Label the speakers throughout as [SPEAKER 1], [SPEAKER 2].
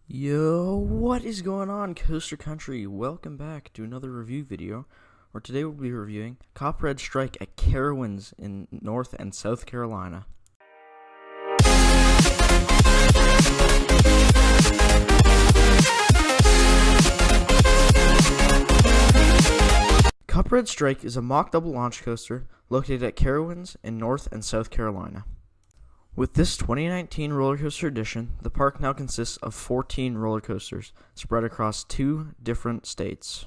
[SPEAKER 1] Yo, what is going on, Coaster Country? Welcome back to another review video, where today we'll be reviewing Copperhead Strike at Carowinds in North and South Carolina. Copperhead Strike is a mock double launch coaster located at Carowinds in North and South Carolina. With this 2019 roller coaster edition, the park now consists of 14 roller coasters spread across 2 different states.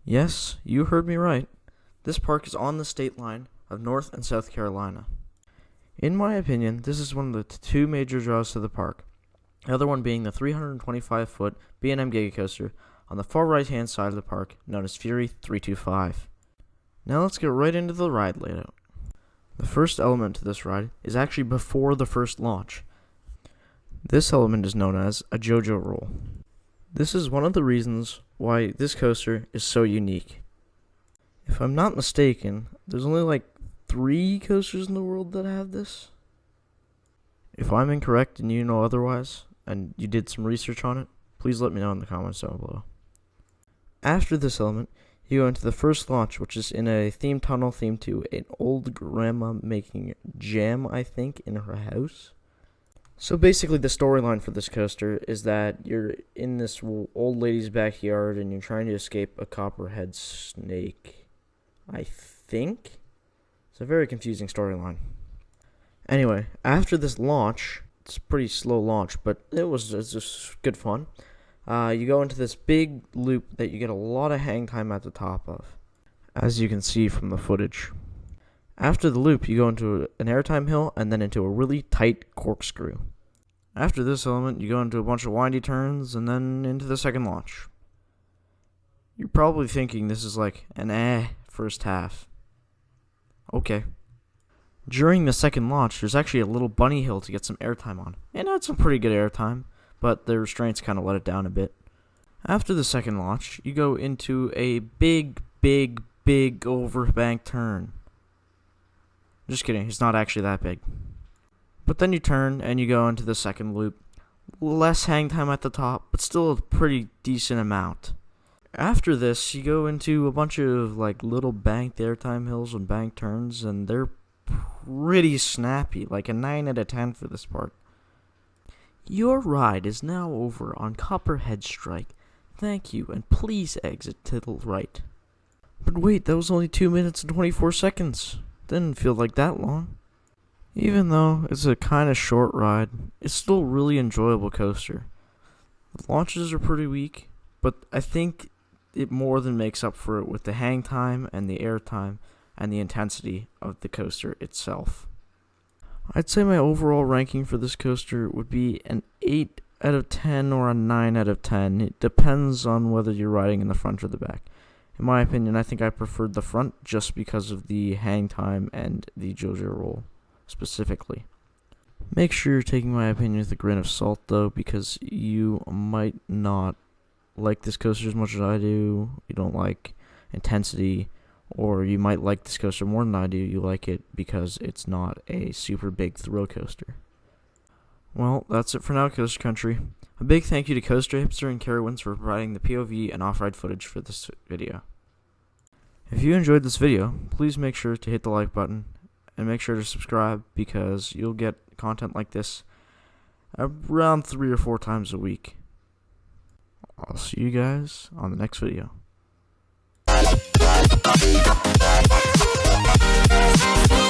[SPEAKER 1] Yes, you heard me right. This park is on the state line of North and South Carolina. In my opinion, this is one of the 2 major draws to the park, the other one being the 325-foot B&M Giga Coaster on the far right-hand side of the park, known as Fury 325. Now let's get right into the ride layout. The first element to this ride is actually before the first launch. This element is known as a JoJo roll. This is one of the reasons why this coaster is so unique. If I'm not mistaken, there's only like 3 coasters in the world that have this. If I'm incorrect and you know otherwise, and you did some research on it, please let me know in the comments down below. After this element, you go into the first launch, which is in a theme tunnel themed to an old grandma making jam, I think, in her house. So basically the storyline for this coaster is that you're in this old lady's backyard and you're trying to escape a copperhead snake, I think. It's a very confusing storyline. Anyway, after this launch, it's a pretty slow launch, but it's just good fun. You go into this big loop that you get a lot of hang time at the top of, as you can see from the footage. After the loop, you go into an airtime hill and then into a really tight corkscrew. After this element, you go into a bunch of windy turns and then into the second launch. You're probably thinking this is like an first half. Okay. During the second launch, there's actually a little bunny hill to get some airtime on. And it's some pretty good airtime, but the restraints kind of let it down a bit. After the second launch, you go into a big overbank turn. Just kidding, it's not actually that big. But then you turn and you go into the second loop. Less hang time at the top, but still a pretty decent amount. After this, you go into a bunch of like little banked airtime hills and bank turns, and they're pretty snappy, like a 9 out of 10 for this part. Your ride is now over on Copperhead Strike. Thank you, and please exit to the right. But wait, that was only 2 minutes and 24 seconds. Didn't feel like that long. Even though it's a kind of short ride, it's still a really enjoyable coaster. The launches are pretty weak, but I think it more than makes up for it with the hang time and the air time and the intensity of the coaster itself. I'd say my overall ranking for this coaster would be an 8 out of 10 or a 9 out of 10. It depends on whether you're riding in the front or the back. In my opinion, I think I preferred the front just because of the hang time and the JoJo roll specifically. Make sure you're taking my opinion with a grain of salt though, because you might not like this coaster as much as I do. You don't like intensity. Or you might like this coaster more than I do. You like it because it's not a super big thrill coaster. Well, that's it for now, Coaster Country. A big thank you to Coaster Hipster and Carowinds for providing the POV and off-ride footage for this video. If you enjoyed this video, please make sure to hit the like button and make sure to subscribe, because you'll get content like this around 3 or 4 times a week. I'll see you guys on the next video.
[SPEAKER 2] We'll be right back.